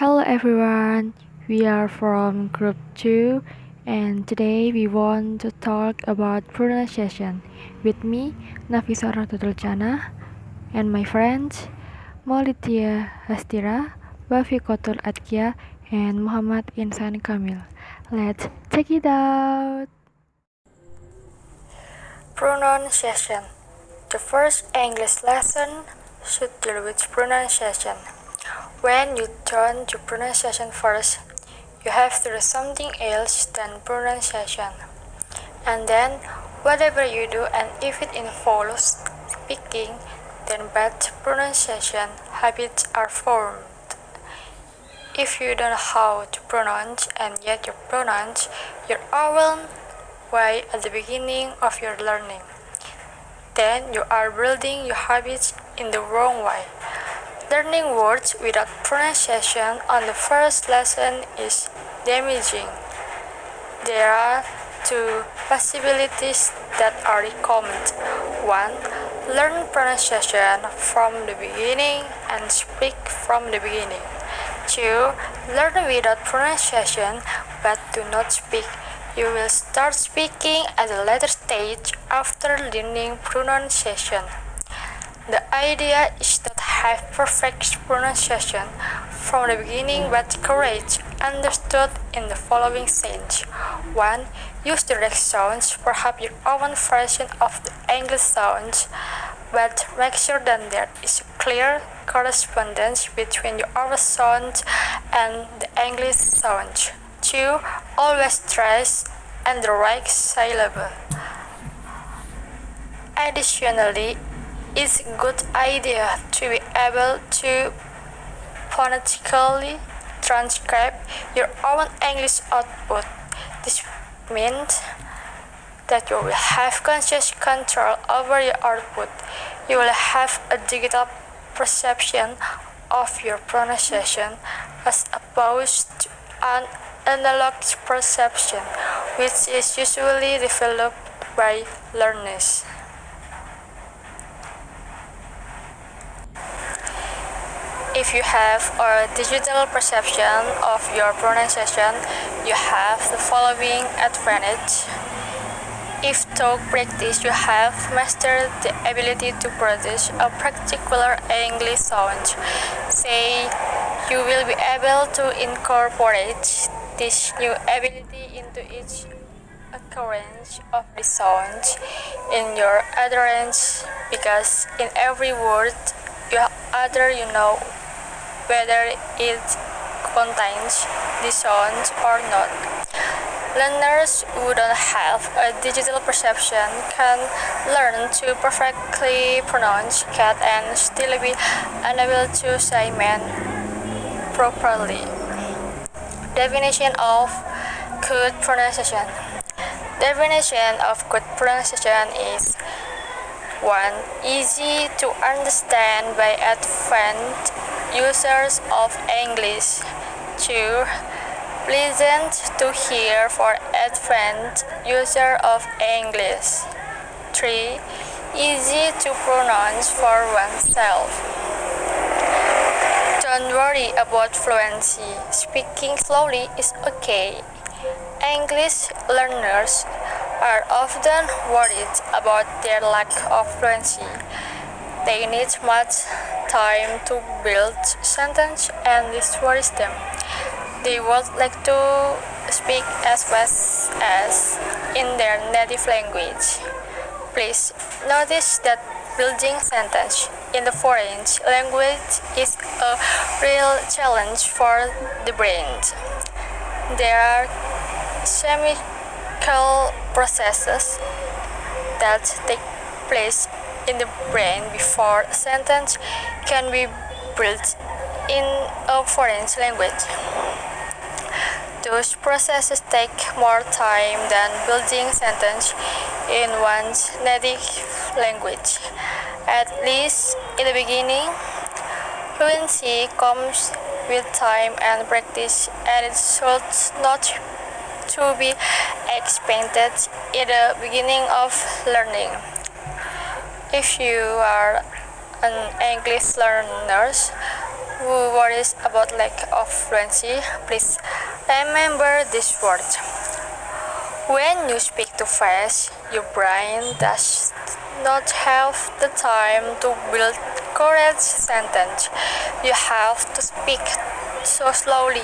Hello everyone, we are from Group 2 and today we want to talk about pronunciation with me, Nafisah rodhotul jannah, and my friends, maulidya hastira, wafiqotul atqiya, and Muhammad Insan Kamil. Let's check it out! Pronunciation. The first English lesson should deal with pronunciation. When you turn to pronunciation first, you have to do something else than pronunciation. And then, whatever you do, and if it involves speaking, then bad pronunciation habits are formed. If you don't know how to pronounce and yet you pronounce, you're overwhelmed way at the beginning of your learning. Then you are building your habits in the wrong way. Learning words without pronunciation on the first lesson is damaging. There are two possibilities that are recommended. 1. Learn pronunciation from the beginning and speak from the beginning. 2. Learn without pronunciation but do not speak. You will start speaking at a later stage after learning pronunciation. The idea is not have perfect pronunciation from the beginning but correct, understood in the following sense. 1. Use direct sounds, perhaps your own version of the English sounds, but make sure that there is a clear correspondence between your own sounds and the English sounds. 2. Always stress and the right syllable. Additionally, it's a good idea to be able to phonetically transcribe your own English output. This means that you will have conscious control over your output. You will have a digital perception of your pronunciation as opposed to an analog perception, which is usually developed by learners. If you have a digital perception of your pronunciation, you have the following advantage. If through practice you have mastered the ability to produce a particular English sound, say you will be able to incorporate this new ability into each occurrence of the sound in your utterance, because in every word you utter you know whether it contains the sound or not. Learners who don't have a digital perception can learn to perfectly pronounce cat and still be unable to say man properly. Definition of good pronunciation. Definition of good pronunciation is 1. Easy to understand by advanced users of English. 2. Pleasant to hear for advanced users of English. 3. Easy to pronounce for oneself. Don't worry about fluency. Speaking slowly is okay. English learners are often worried about their lack of fluency. They need much time to build sentences, and this worries them. They would like to speak as fast as in their native language. Please notice that building sentence in the foreign language is a real challenge for the brain. There are chemical processes that take place in the brain before a sentence can be built in a foreign language. Those processes take more time than building sentence in one's native language, at least in the beginning. Fluency comes with time and practice, and it should not to be expected in the beginning of learning. If you are an English learner who worries about lack of fluency, please remember this word. When you speak too fast, your brain does not have the time to build correct sentence. You have to speak so slowly,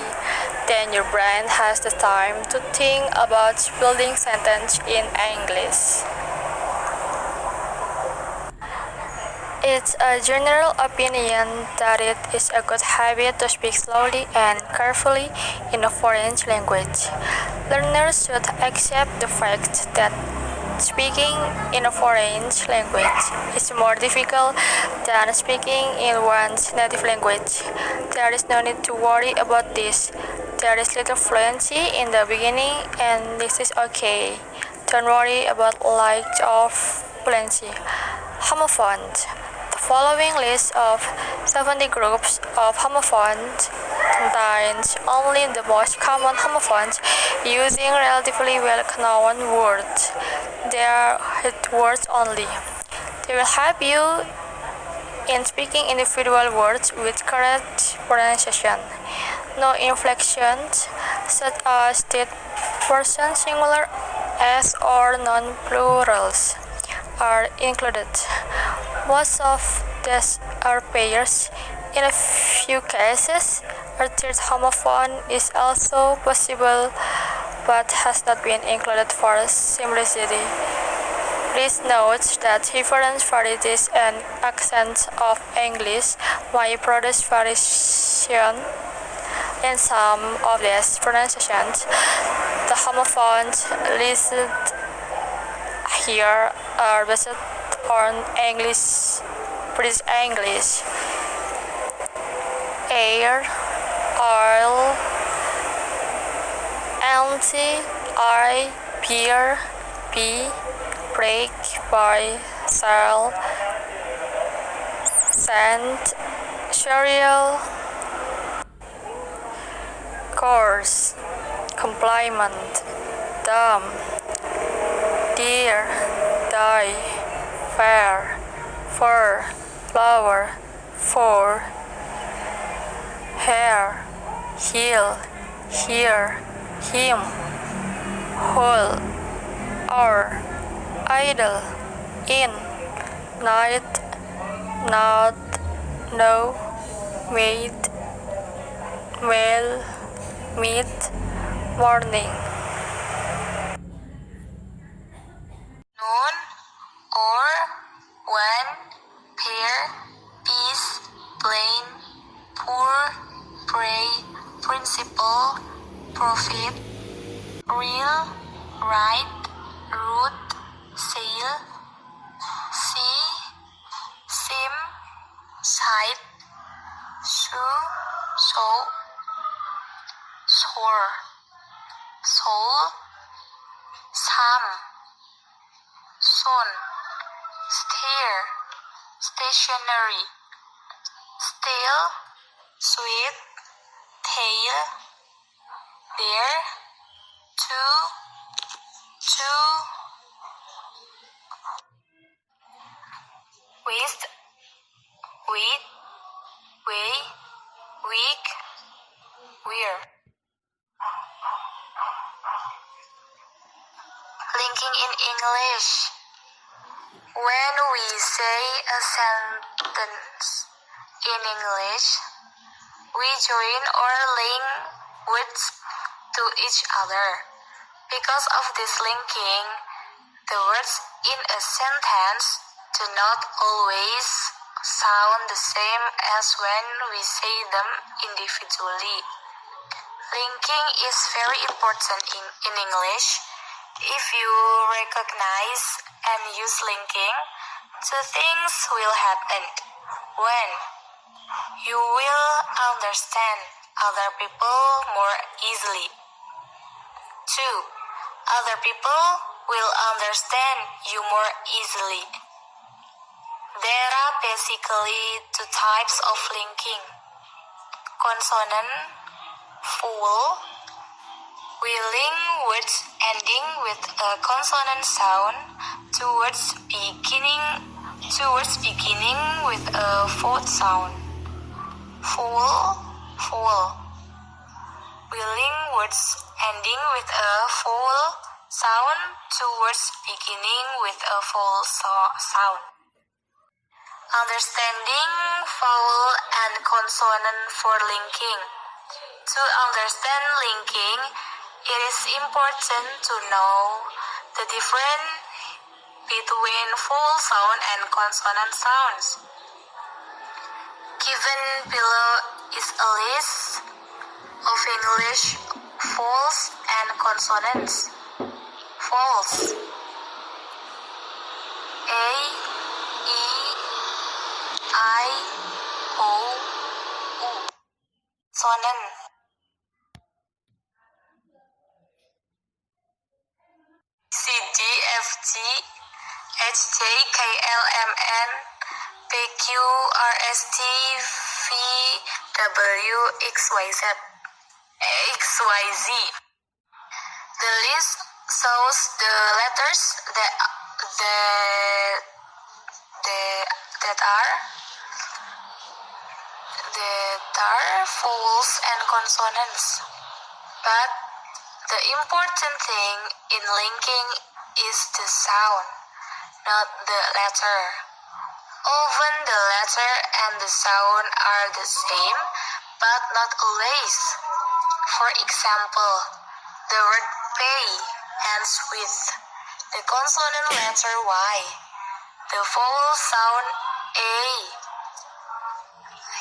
then your brain has the time to think about building sentence in English. It's a general opinion that it is a good habit to speak slowly and carefully in a foreign language. Learners should accept the fact that speaking in a foreign language is more difficult than speaking in one's native language. There is no need to worry about this. There is little fluency in the beginning, and this is okay. Don't worry about lack of fluency. Homophones. The following list of 70 groups of homophones contains only the most common homophones using relatively well-known words. They are hit words only. They will help you in speaking individual words with correct pronunciation. No inflections such as third person singular, s, or non-plurals are included. Most of these are pairs. In a few cases, a third homophone is also possible but has not been included for simplicity. Please note that different varieties and accents of English may produce variation in some of these pronunciations. The homophones listed here are based on British English. Air, oil, anti, I, beer, be, break, by, sell, sand, cereal, course, compliment, dumb, dear, die, fair, fur, flower, for, hair, heel, here, him, whole, or, idle, in, night, not, no, made, well, meet, morning. Noon, or, when, pair, peace, plain, poor, pray, principle, profit, real, right, root, sail, see, sim, sight, shoe, show, sore, soul, some, soon, stare, stationary, still, sweet, tail, there, two, waste, wait, way, week, wear. Linking in English. When we say a sentence in English, we join or link words to each other. Because of this linking, the words in a sentence do not always sound the same as when we say them individually. Linking is very important in English. If you recognize and use linking, two things will happen. One, you will understand other people more easily. Two, other people will understand you more easily. There are basically two types of linking. Consonant, vowel. We link words ending with a consonant sound to words beginning with a vowel sound. fool, fool. We link words ending with a vowel sound to words beginning with a vowel sound. Understanding vowel and consonant for linking. To understand linking, it is important to know the difference between vowel sound and consonant sounds. Given below is a list of English vowels and consonants. Vowels: A, E, I, O, U. Consonant: C, D, F, G, H, J, K, L, M, N, P, Q, R, S, T, V, W, X, Y, Z. The list shows the letters that are vowels and consonants. But the important thing in linking is the sound, not the letter. Often the letter and the sound are the same, but not always. For example, the word pay ends with the consonant letter Y, the vowel sound A.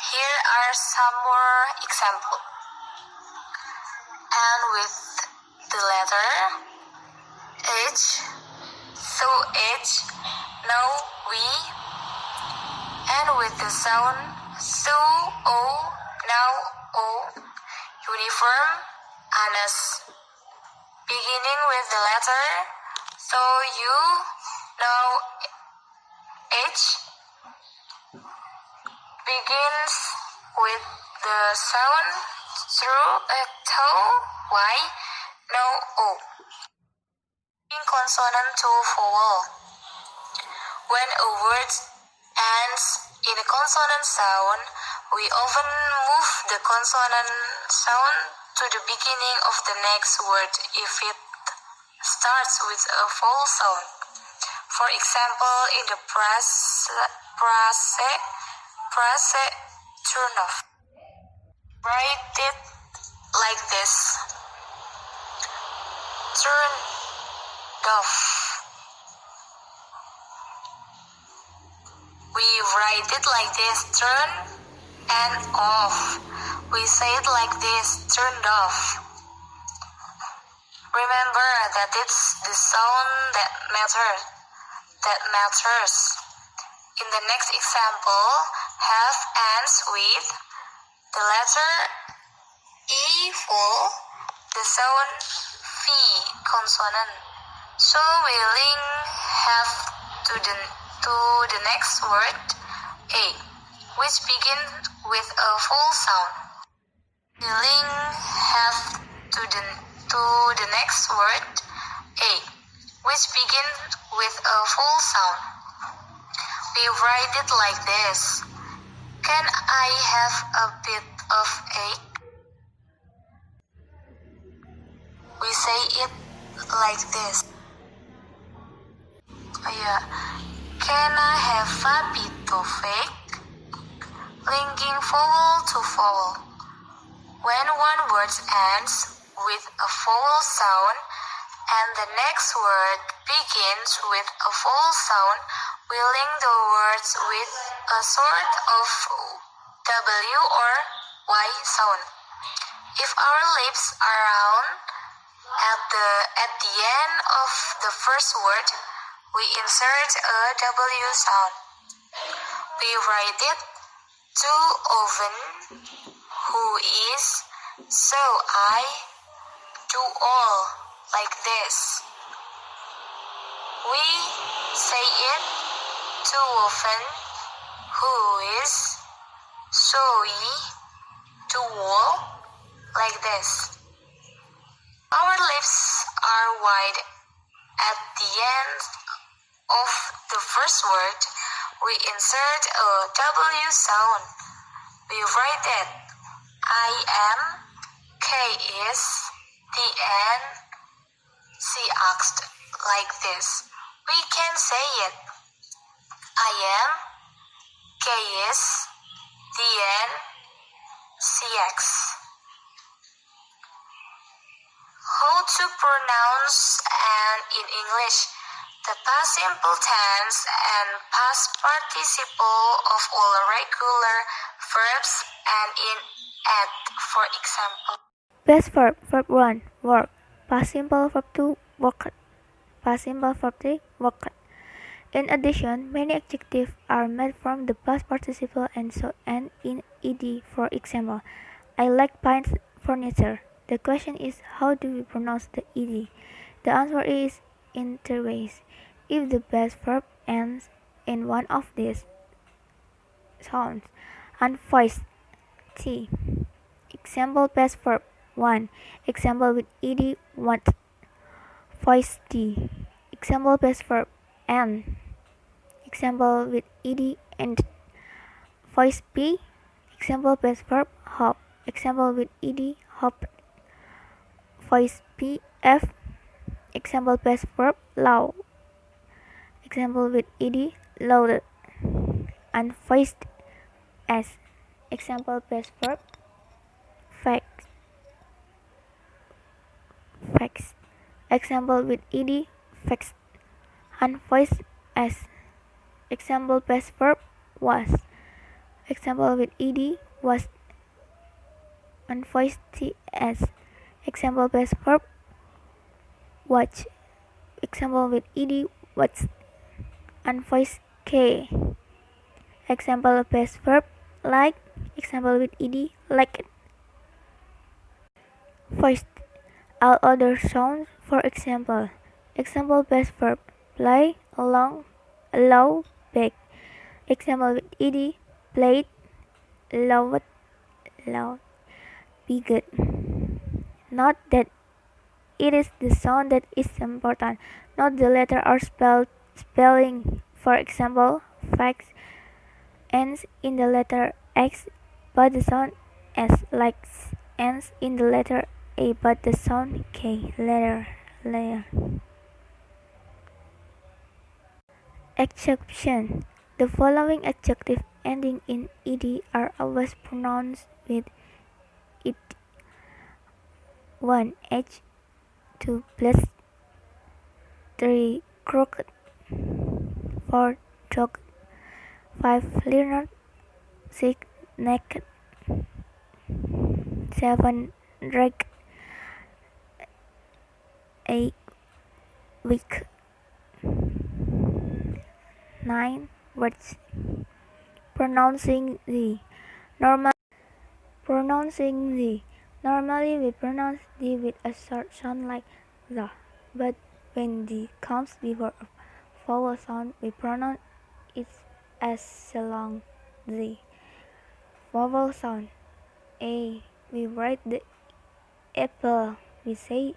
Here are some more examples. And with the letter H, so H, now we. And with the sound so O, now O. Uniform, honest. Beginning with the letter so U, now H. Begins with the sound through a toe, Y, now O. In consonant to vowel. When a word ends in a consonant sound, we often move the consonant sound to the beginning of the next word if it starts with a vowel sound. For example, in the phrase turn off. Write it like this: turn off. We write it like this: turn and off. We say it like this: turned off. Remember that it's the sound that matters. In the next example, have ends with the letter E full, the sound V consonant. So we link have to the next word A, which begins with a full sound. We link have to the next word A, which begins with a full sound. We write it like this: can I have a bit of egg? We say it like this. Can I have a bit of egg? Linking vowel to vowel. When one word ends with a vowel sound and the next word begins with a vowel sound, we link the words with a sort of W or Y sound. If our lips are round at the end of the first word, we insert a W sound. We write it too often, who is, so I, do all, like this. We say it too often, who is, so we, do all, like this. Our lips are wide at the end of the first word. We insert a W sound. We write it I am, K is, the N, C asked like this. We can say it. I am, K is, the N, CX. How to pronounce and in English? The past simple tense and past participle of all regular verbs and in at, for example. Best verb. Verb 1. Work. Past simple. Verb 2. Worked. Past simple. Verb 3. Worked. In addition, many adjectives are made from the past participle and so end in ed. For example, I like pine furniture. The question is, how do we pronounce the ed? The answer is in three ways. If the best verb ends in one of these sounds, unvoiced t. Example best verb 1. Example with ed want. Voice t. Example best verb and. Example with ed and. Voice b. Example best verb hope. Example with ed hope. Voice pf. Example best verb loud. Example with ed loaded. Unvoiced s. Example best verb facts. Facts. Example with ed facts. Unvoiced s. Example best verb was. Example with ed was. Unvoiced ts. Example best verb watch. Example with ed watch. Unvoiced k. Example best verb like. Example with ed like. Voiced all other sounds. For example, example best verb play, along, allow, beg. Example with ed played, loved, loud, be good. Note that it is the sound that is important, not the letter or spelling. For example, facts ends in the letter X, but the sound S, like ends in the letter A, but the sound K. Letter. Exception. The following adjectives ending in ed are always pronounced with it. 1. H. 2. Plus. 3. Crooked. 4. Joke. 5. Leonard. 6. Naked. 7. Drag. 8. Weak. 9. Words. Pronouncing the. Pronouncing the. Normally we pronounce the with a short sound like the, but when the comes before a vowel sound, we pronounce it as a long the. Vowel sound. A. We write the apple. We say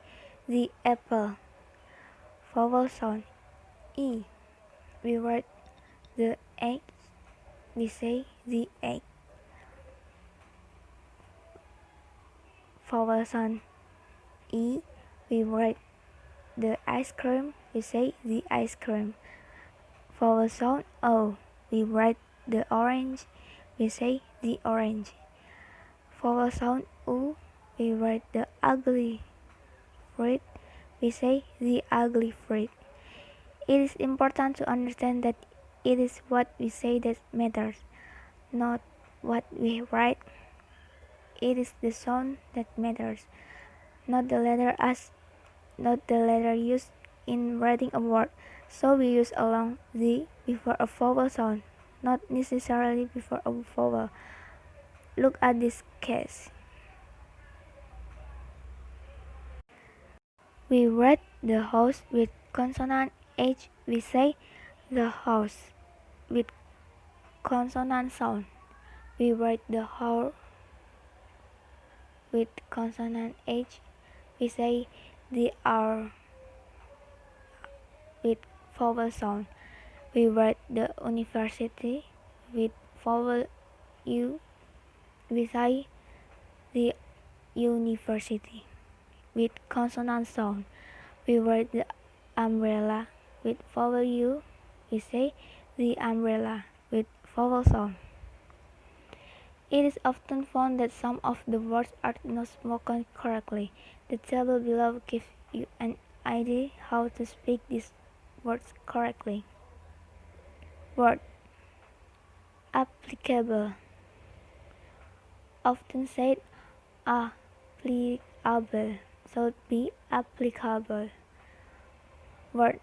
the apple. Vowel sound. E. We write the egg. We say the egg. Vowel sound. E. We write the ice cream. We say the ice cream. Vowel sound. O. We write the orange. We say the orange. Vowel sound. U. We write the ugly fruit. We say the ugly fruit. It is important to understand that it is what we say that matters, not what we write. It is the sound that matters, not the letter used in writing a word. So we use a long the before a vowel sound, not necessarily before a vowel. Look at this case. We write the house with consonant H. We say the house with consonant sound. We write the house with consonant H. We say the R with vowel sound. We write the university with vowel U. beside the university. With consonant sound, we write the umbrella. With vowel U, we say the umbrella with vowel sound. It is often found that some of the words are not spoken correctly. The table below gives you an idea how to speak these words correctly. Word applicable, often said applicable, should be applicable. Word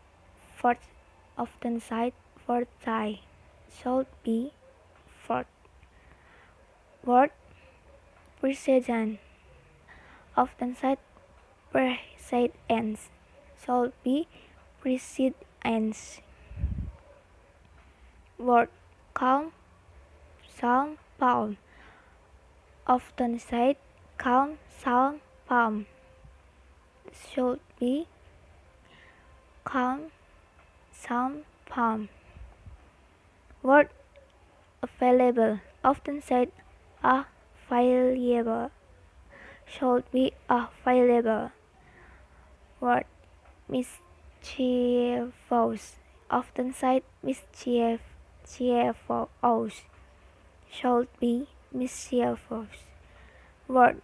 fourth, often said forthright, should be forth. Word precedent, often said precedence, should be precedence. Word count, sound, pound, often said count, sound, pound, should be count, sound, pound. Word available, often said available, should be available. Word mischievous, often said mischievous, should be mischievous. Word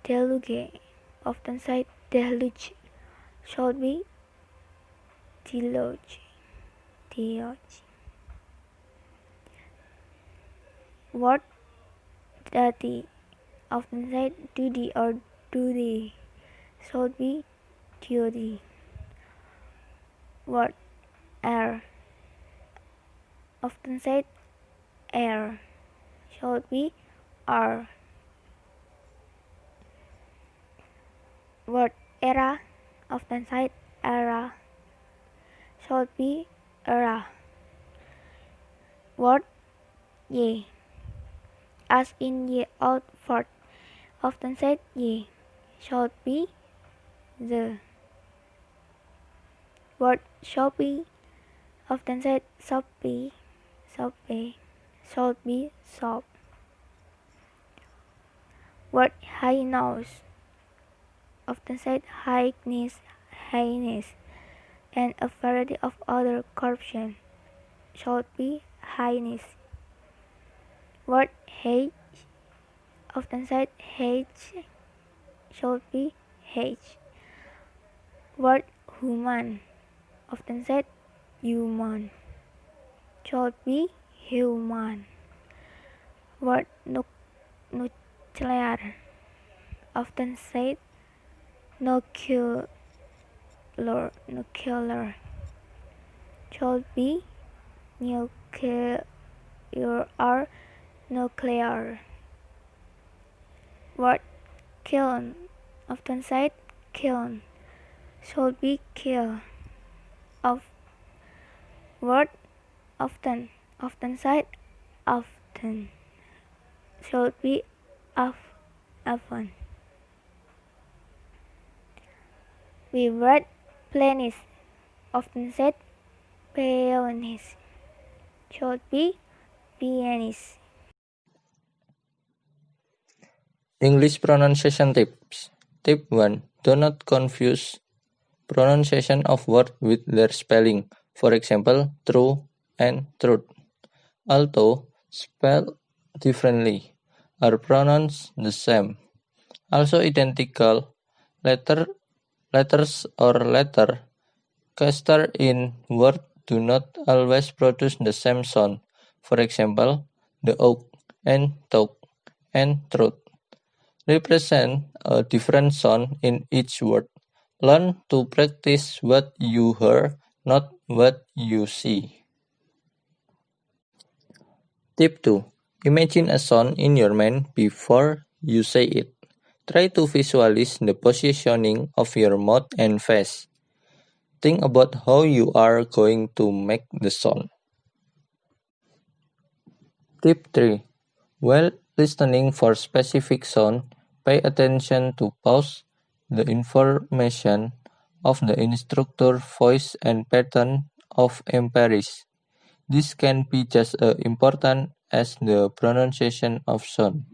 deluge, often said deluge, should be deluge. Word duty, often said duty or duty, should be duty. Word air, often said air, should be are. Word era, often said era, should be era. Word ye, as in ye out for, often said ye, should be the. Word Shopee, often said Shopee, should be shop. Word high nose, often said highness, and a variety of other corruption, should be highness. Word hate, often said hate, should be hate. Word human, often said human, should be human. Word nuclear, often said nuclear, should be nuclear or nuclear. Word kiln, often said kiln, should be kill. Word often, said often, should be often. We write pianist, often said pianist, should be pianist. English pronunciation tips. Tip 1. Do not confuse pronunciation of words with their spelling. For example, true and truth. Although spelled differently, are pronounced the same. Also identical letters or letter cluster in word do not always produce the same sound. For example, the oak and talk and truth represent a different sound in each word. Learn to practice what you hear, not what you see. Tip 2. Imagine a sound in your mind before you say it. Try to visualize the positioning of your mouth and face. Think about how you are going to make the sound. Tip 3. While listening for specific sound, pay attention to pause, the information of the instructor voice and pattern of emphasis. This can be just as important as the pronunciation of sound.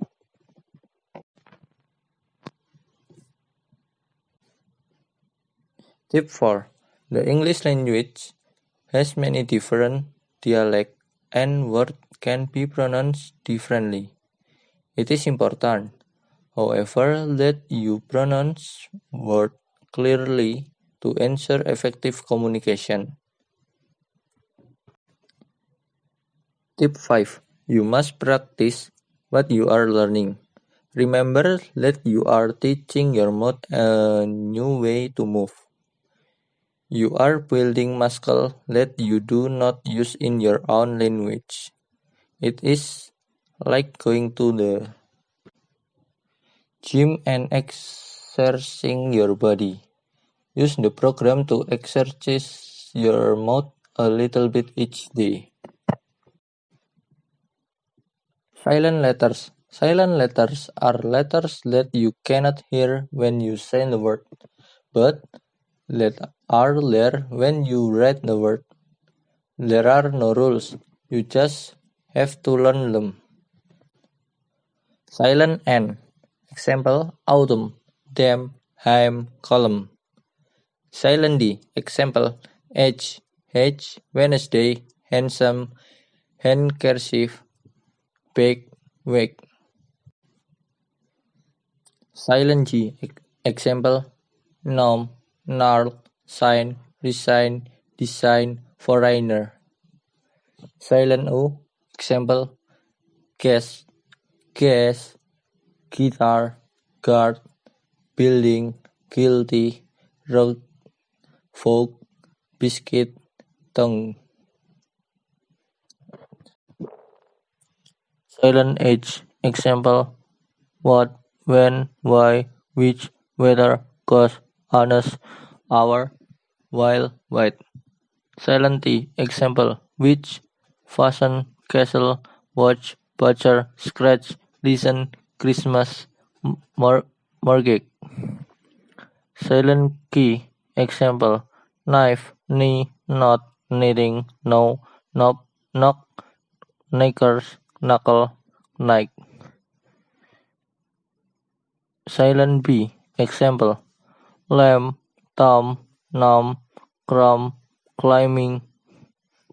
Tip 4. The English language has many different dialects and words can be pronounced differently. It is important, however, that you pronounce words clearly to ensure effective communication. Tip 5. You must practice what you are learning. Remember that you are teaching your mouth a new way to move. You are building muscle that you do not use in your own language. It is like going to the gym and exercising your body. Use the program to exercise your mouth a little bit each day. Silent letters. Silent letters are letters that you cannot hear when you say the word, but that are there when you write the word. There are no rules. You just have to learn them. Silent N. Example: autumn, dam, hymn, column. Silent D. Example: H, Wednesday, handsome, handkerchief, bake, wake. Silent G. Example: nom, gnarl, sign, resign, design, foreigner. Silent O. Example: gas, gas, guitar, guard, building, guilty, road, folk, biscuit, tongue. Silent H. Example: what, when, why, which, whether, cause, honest, hour, while, white. Silent T. Example: which, fasten, castle, watch, butcher, scratch, listen, Christmas, mortgage. Silent key. Example: knife, knee, knot, knitting, no, knob, knock, knickers, knuckle, Nike. Silent B. Example: lamb, thumb, numb, crumb, climbing,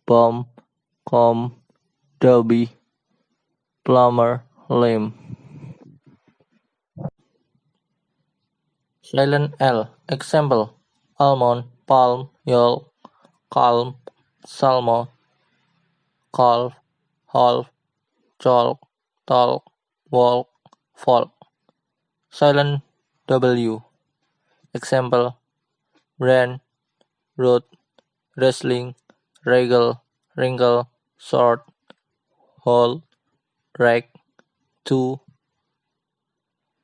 bomb, comb, derby, plumber, lame. Silent L. Example: almond, palm, yolk, calm, salmon, calf, half, chalk, talk, walk, folk. Silent W. Example: brand, road, wrestling, regal, wrinkle, short, hole, rag, two,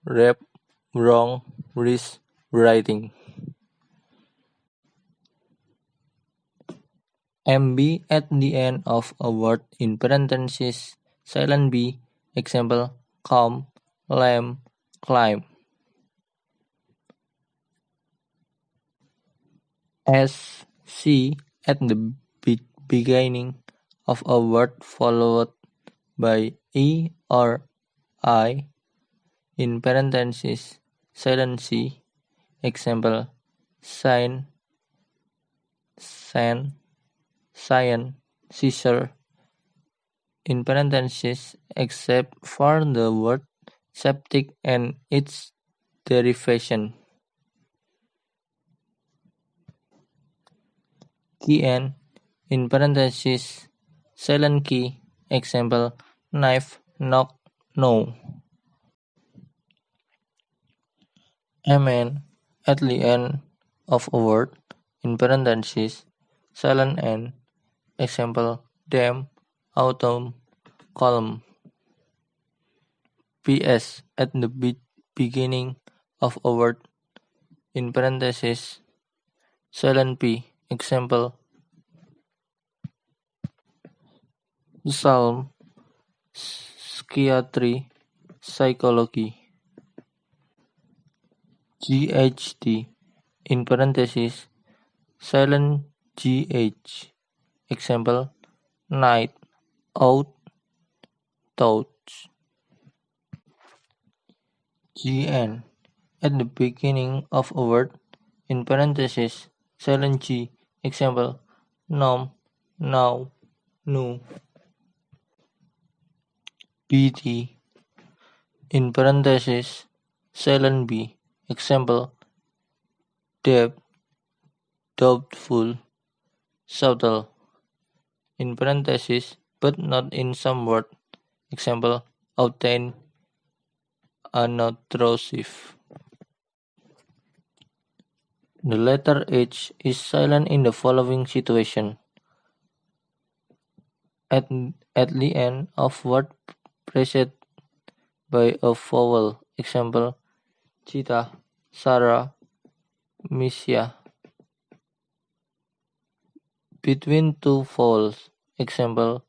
rap, wrong, wrist, writing. MB at the end of a word in parentheses. Silent B. Example: come, lamb, climb. S C at the beginning of a word followed by E or I in parentheses. Silent C. Example: sign, sand, cyan, scissor. In parentheses except for the word septic and its derivation. Key N in parentheses silent key. Example: knife, knock, no. MN at the end of a word in parentheses silent N. Example: dam, autumn, column. PS at the beginning of a word in parentheses silent P. Example: psalm, psychiatry, psychology. GHT in parentheses silent GH. Example: night, out, thoughts. GN at the beginning of a word in parentheses Silent G. Example: nom, now, nu. BT. In parentheses, silent B. Example: depth, doubtful, subtle. In parentheses, but not in some word. Example: obtain, unobtrusive. The letter H is silent in the following situation: at, at the end of word preceded by a vowel. Example: Cita, Sarah, Misha. Between two vowels. Example: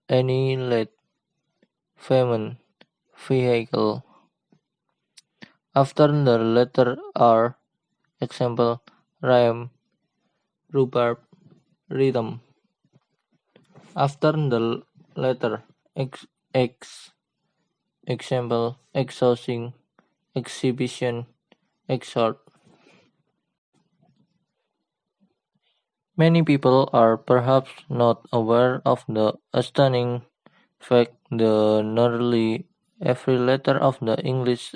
annihilate, famine, vehicle. After the letter R. Example: rhyme, rhubarb, rhythm. After the letter X. Example: exhausting, exhibition, exhort. Many people are perhaps not aware of the stunning fact that nearly every letter of the English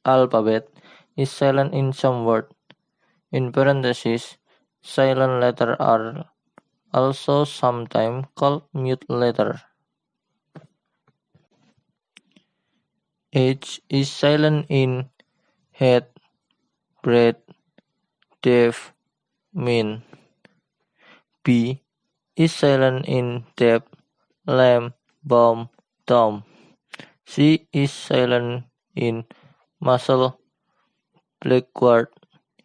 alphabet is silent in some word. In parentheses, silent letters are also sometimes called mute letter. H is silent in head, bread, deaf, mean. B is silent in depth, lamb, bomb, tomb. C is silent in muscle, backward,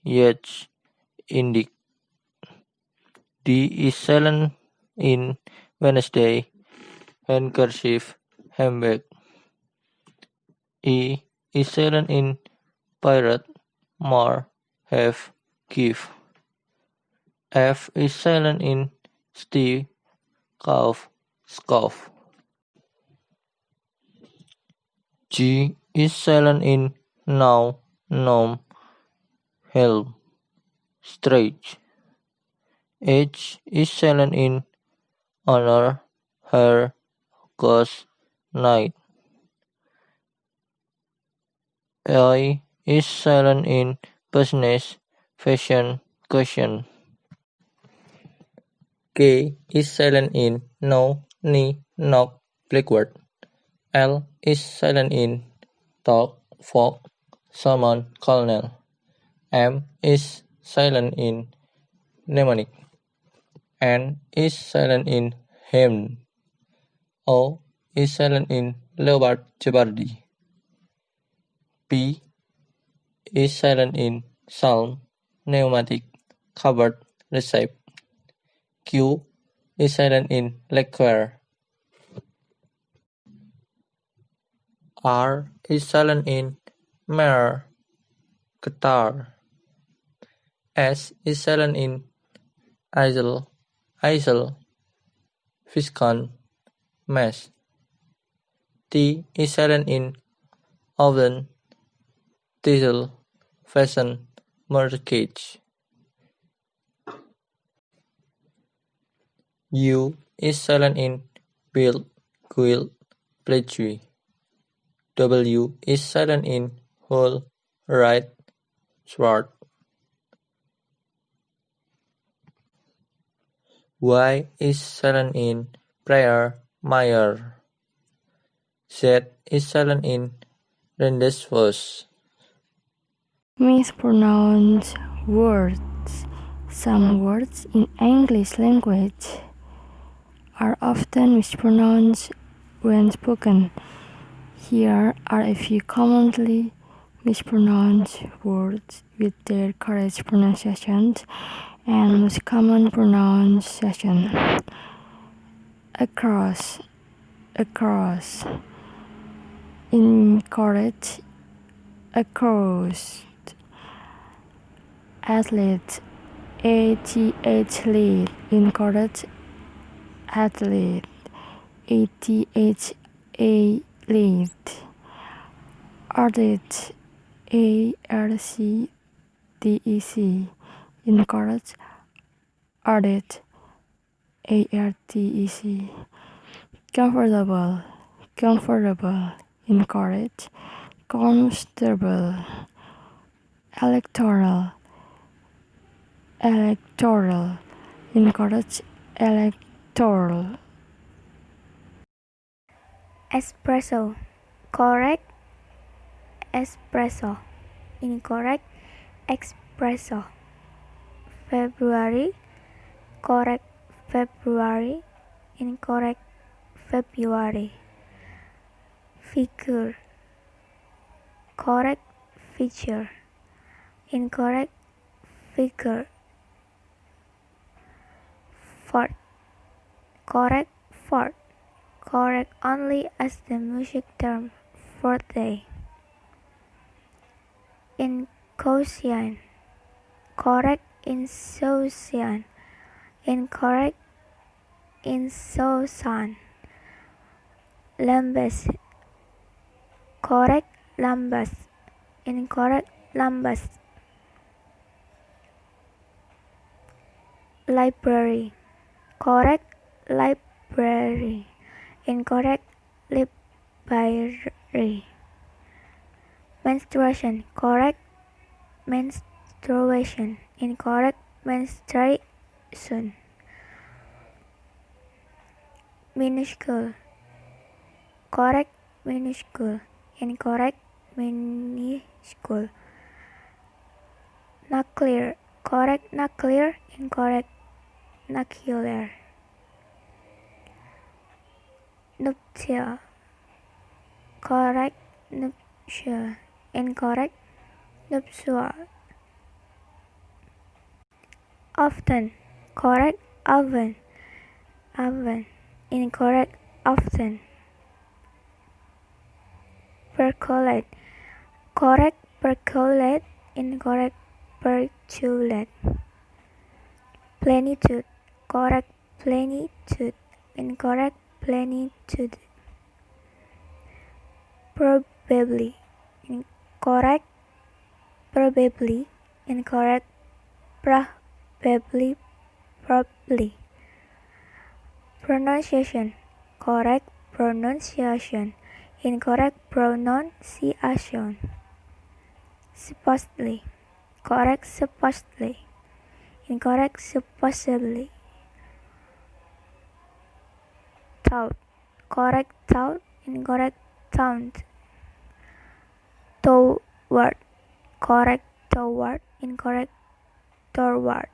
yacht, indic. D is silent in Wednesday, handkerchief, handbag. E is silent in pirate, mar, have, give. F is silent in Steve, calf, scoff. G is silent in now, nom, help, stretch. H is silent in honor, hair, ghost, night. I is silent in business, fashion, caution. K is silent in no, knee, knock, backward. L is silent in talk, fog, summon, colonel. M is silent in mnemonic. N is silent in hymn. O is silent in leopard jeopardy. P is silent in psalm, pneumatic, cupboard, receipt. Q is silent in liquor. R is silent in mare, guitar. S is silent in isle, viscount, mass. T is silent in oven, diesel, fashion, mortgage. U is silent in build, quill, pledge. W is silent in whole, right, sword. Y is silent in prayer, Meyer. Z is silent in rendezvous. Mispronounced words. Some words in English language are often mispronounced when spoken. Here are a few commonly mispronounced words with their correct pronunciations and most common pronunciation. Across, across. Incorrect, across. Athlete, athlete. Incorrect, athlete, athlete. Artist, arcdec. incorrect. Artist, artec. Comfortable, comfortable, incorrect. Comfortable. Electoral, electoral, incorrect. Electoral. Espresso, correct. Espresso, incorrect. Espresso. February, correct. February, incorrect. February. Figure, correct. Figure, incorrect. Figure. Fort, correct. Fort, correct only as the music term for day. Inconscient, correct. Insouciant, incorrect. Insouciant. Lambast, correct. Lambast, incorrect. Lambast. Library, correct. Library, incorrect. Library. Menstruation, correct. Menstruation, incorrect. Menstruation. Minuscule, correct. Minuscule, incorrect. Minuscule. Nuclear, correct. Nuclear, incorrect. Nuclear. Nuptial, correct. Nuptial, incorrect. Nuptial. Often, correct. Oven, oven, incorrect. Often. Percolate, correct. Percolate, incorrect. Percolate. Plenitude, correct. Plenitude, incorrect. Plenitude. Probably, incorrect. Probably, incorrect. Probably. Probably. Pronunciation, correct. Pronunciation, incorrect. Pronunciation. Supposedly, correct. Supposedly, incorrect. Supposedly. Thought, correct. Thought, incorrect. Thought. Toward, correct. Toward, incorrect. Toward.